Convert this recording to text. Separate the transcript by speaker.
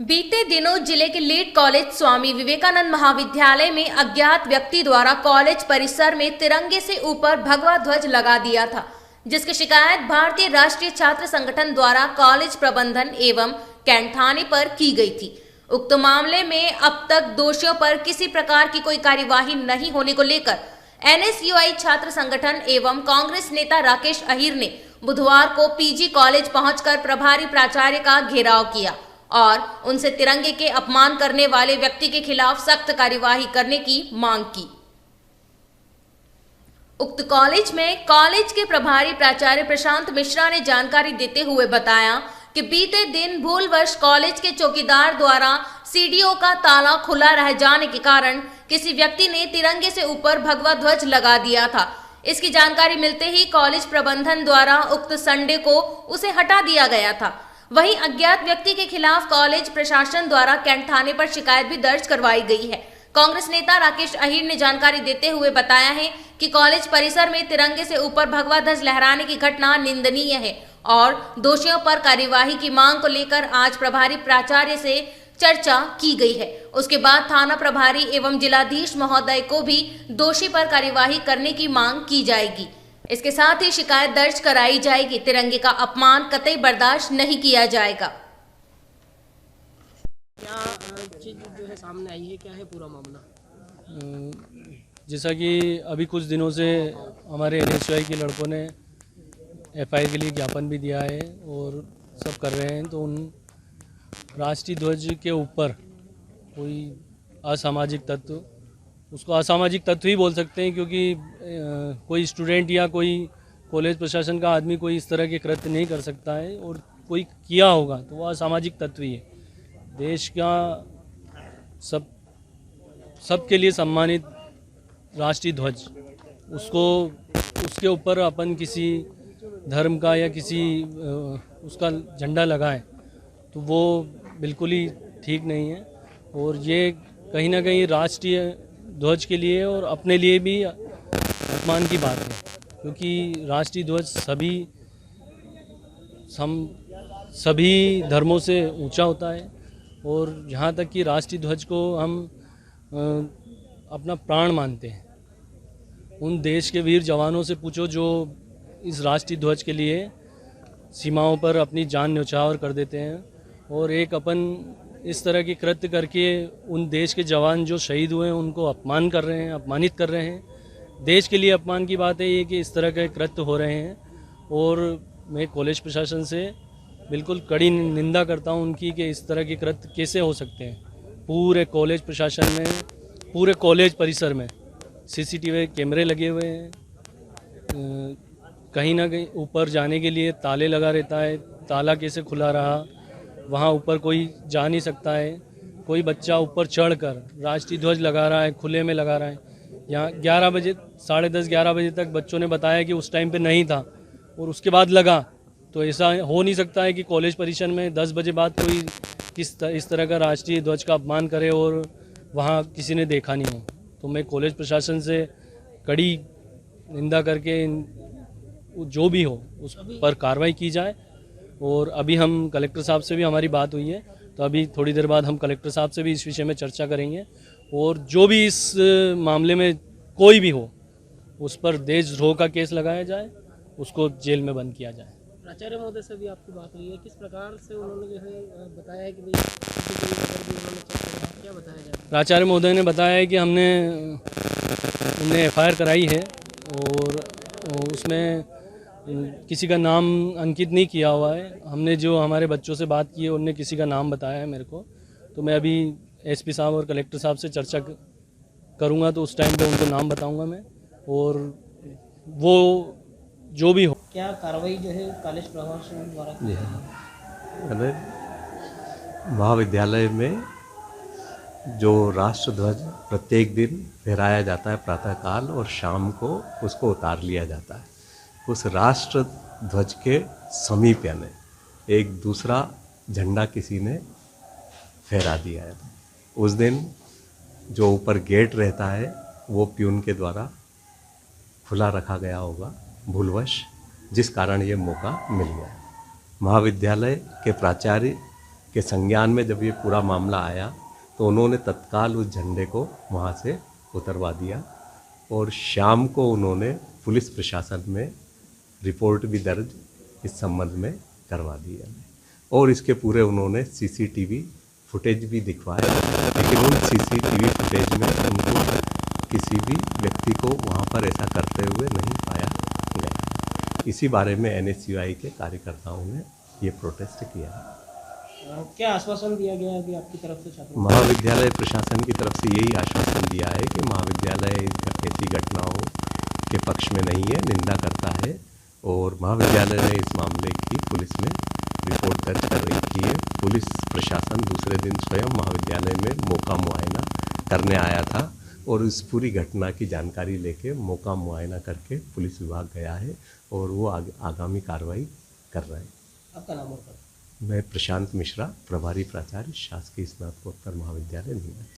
Speaker 1: बीते दिनों जिले के लीड कॉलेज स्वामी विवेकानंद महाविद्यालय में अज्ञात व्यक्ति द्वारा कॉलेज परिसर में तिरंगे से ऊपर भगवा ध्वज लगा दिया था, जिसकी शिकायत भारतीय राष्ट्रीय छात्र संगठन द्वारा कॉलेज प्रबंधन एवं कैंट थाने पर की गई थी। उक्त मामले में अब तक दोषियों पर किसी प्रकार की कोई कार्यवाही नहीं होने को लेकर एनएसयूआई छात्र संगठन एवं कांग्रेस नेता राकेश अहीर ने बुधवार को पीजी कॉलेज पहुंचकर प्रभारी प्राचार्य का घेराव किया और उनसे तिरंगे के अपमान करने वाले व्यक्ति के खिलाफ सख्त कार्यवाही करने की मांग की। उक्त कॉलेज में कॉलेज के प्रभारी प्राचार्य प्रशांत मिश्रा ने जानकारी देते हुए बताया कि बीते दिन भूलवश कॉलेज के चौकीदार द्वारा सीडीओ का ताला खुला रह जाने के कारण किसी व्यक्ति ने तिरंगे से ऊपर भगवा ध्वज लगा दिया था। इसकी जानकारी मिलते ही कॉलेज प्रबंधन द्वारा उक्त संडे को उसे हटा दिया गया था। वहीं अज्ञात व्यक्ति के खिलाफ कॉलेज प्रशासन द्वारा कैंट थाने पर शिकायत भी दर्ज करवाई गई है। कांग्रेस नेता राकेश अहीर ने जानकारी देते हुए बताया है कि कॉलेज परिसर में तिरंगे से ऊपर भगवा ध्वज लहराने की घटना निंदनीय है और दोषियों पर कार्यवाही की मांग को लेकर आज प्रभारी प्राचार्य से चर्चा की गई है। उसके बाद थाना प्रभारी एवं जिलाधीश महोदय को भी दोषी पर कार्यवाही करने की मांग की जाएगी। इसके साथ ही शिकायत दर्ज कराई जाएगी। तिरंगे का अपमान कतई बर्दाश्त नहीं किया जाएगा।
Speaker 2: क्या चीज जो है सामने आई है, क्या है पूरा मामला?
Speaker 3: जैसा कि अभी कुछ दिनों से हमारे एनएसयूआई के लड़कों ने एफआईआर के लिए ज्ञापन भी दिया है और सब कर रहे हैं, तो उन राष्ट्रीय ध्वज के ऊपर कोई असामाजिक तत्व, उसको असामाजिक तत्व ही बोल सकते हैं, क्योंकि कोई स्टूडेंट या कोई कॉलेज प्रशासन का आदमी कोई इस तरह के कृत्य नहीं कर सकता है, और कोई किया होगा तो वह असामाजिक तत्व ही है। देश का सबके लिए सम्मानित राष्ट्रीय ध्वज, उसके ऊपर अपन किसी धर्म का या किसी उसका झंडा लगाएं तो वो बिल्कुल ही ठीक नहीं है। और ये कहीं ना कहीं राष्ट्रीय ध्वज के लिए और अपने लिए भी अपमान की बात है, क्योंकि राष्ट्रीय ध्वज सभी धर्मों से ऊंचा होता है। और जहाँ तक कि राष्ट्रीय ध्वज को हम अपना प्राण मानते हैं, उन देश के वीर जवानों से पूछो जो इस राष्ट्रीय ध्वज के लिए सीमाओं पर अपनी जान न्यौछावर कर देते हैं, और एक अपन इस तरह के कृत्य करके उन देश के जवान जो शहीद हुए हैं उनको अपमानित कर रहे हैं। देश के लिए अपमान की बात है ये कि इस तरह के कृत्य हो रहे हैं, और मैं कॉलेज प्रशासन से बिल्कुल कड़ी निंदा करता हूं उनकी कि इस तरह के कृत्य कैसे हो सकते हैं। पूरे कॉलेज प्रशासन में, पूरे कॉलेज परिसर में सीसीटीवी कैमरे लगे हुए हैं, कहीं ना कहीं ऊपर जाने के लिए ताले लगा रहता है, ताला कैसे खुला रहा, वहाँ ऊपर कोई जा नहीं सकता है। कोई बच्चा ऊपर चढ़कर राष्ट्रीय ध्वज लगा रहा है, खुले में लगा रहा है। यहाँ 11 बजे, 10:30 11 बजे तक बच्चों ने बताया कि उस टाइम पे नहीं था और उसके बाद लगा। तो ऐसा हो नहीं सकता है कि कॉलेज परिसर में 10 बजे बाद कोई इस तरह का राष्ट्रीय ध्वज का अपमान करे और वहाँ किसी ने देखा नहीं हो। तो मैं कॉलेज प्रशासन से कड़ी निंदा करके जो भी हो उस पर कार्रवाई की जाए। और अभी हम कलेक्टर साहब से भी हमारी बात हुई है, तो अभी थोड़ी देर बाद हम कलेक्टर साहब से भी इस विषय में चर्चा करेंगे, और जो भी इस मामले में कोई भी हो उस पर देशद्रोह का केस लगाया जाए, उसको जेल में बंद किया जाए।
Speaker 2: प्राचार्य महोदय से भी आपकी बात हुई है, किस प्रकार से उन्होंने जो है बताया है कि भाई क्या बताया जाए?
Speaker 3: प्राचार्य महोदय ने बताया है कि हमने एफआईआर कराई है और उसमें किसी का नाम अंकित नहीं किया हुआ है। हमने जो हमारे बच्चों से बात की है उनने किसी का नाम बताया है मेरे को, तो मैं अभी एसपी साहब और कलेक्टर साहब से चर्चा करूंगा, तो उस टाइम पे उनको नाम बताऊंगा मैं, और वो जो भी हो।
Speaker 2: क्या कार्रवाई जो है कॉलेज प्रशासन द्वारा की
Speaker 4: है? महाविद्यालय में जो राष्ट्र ध्वज प्रत्येक दिन फहराया जाता है प्रातःकाल, और शाम को उसको उतार लिया जाता है। उस राष्ट्र ध्वज के समीप यानी एक दूसरा झंडा किसी ने फहरा दिया है। उस दिन जो ऊपर गेट रहता है वो प्यून के द्वारा खुला रखा गया होगा भूलवश, जिस कारण ये मौका मिल गया। महाविद्यालय के प्राचार्य के संज्ञान में जब ये पूरा मामला आया तो उन्होंने तत्काल उस झंडे को वहाँ से उतरवा दिया और शाम को उन्होंने पुलिस प्रशासन में रिपोर्ट भी दर्ज इस संबंध में करवा दी है और इसके पूरे उन्होंने सीसीटीवी फुटेज भी दिखवाया, लेकिन उन सीसीटीवी फुटेज में उनको किसी भी व्यक्ति को वहाँ पर ऐसा करते हुए नहीं पाया गया। इसी बारे में NSUI के कार्यकर्ताओं ने ये प्रोटेस्ट किया है।
Speaker 2: क्या आश्वासन दिया गया है अभी आपकी तरफ से छात्रों को?
Speaker 4: महाविद्यालय प्रशासन की तरफ से यही आश्वासन दिया है कि महाविद्यालय ऐसी घटनाओं के पक्ष में नहीं है, निंदा करता है और महाविद्यालय ने इस मामले की पुलिस में रिपोर्ट दर्ज कर रही है। पुलिस प्रशासन दूसरे दिन स्वयं महाविद्यालय में मौका मुआयना करने आया था और इस पूरी घटना की जानकारी लेके मौका मुआयना करके पुलिस विभाग गया है और वो आगामी कार्रवाई कर रहा है।
Speaker 2: आपका नाम और पता?
Speaker 4: मैं प्रशांत मिश्रा, प्रभारी प्राचार्य, शासकीय स्नातकोत्तर महाविद्यालय नीमच।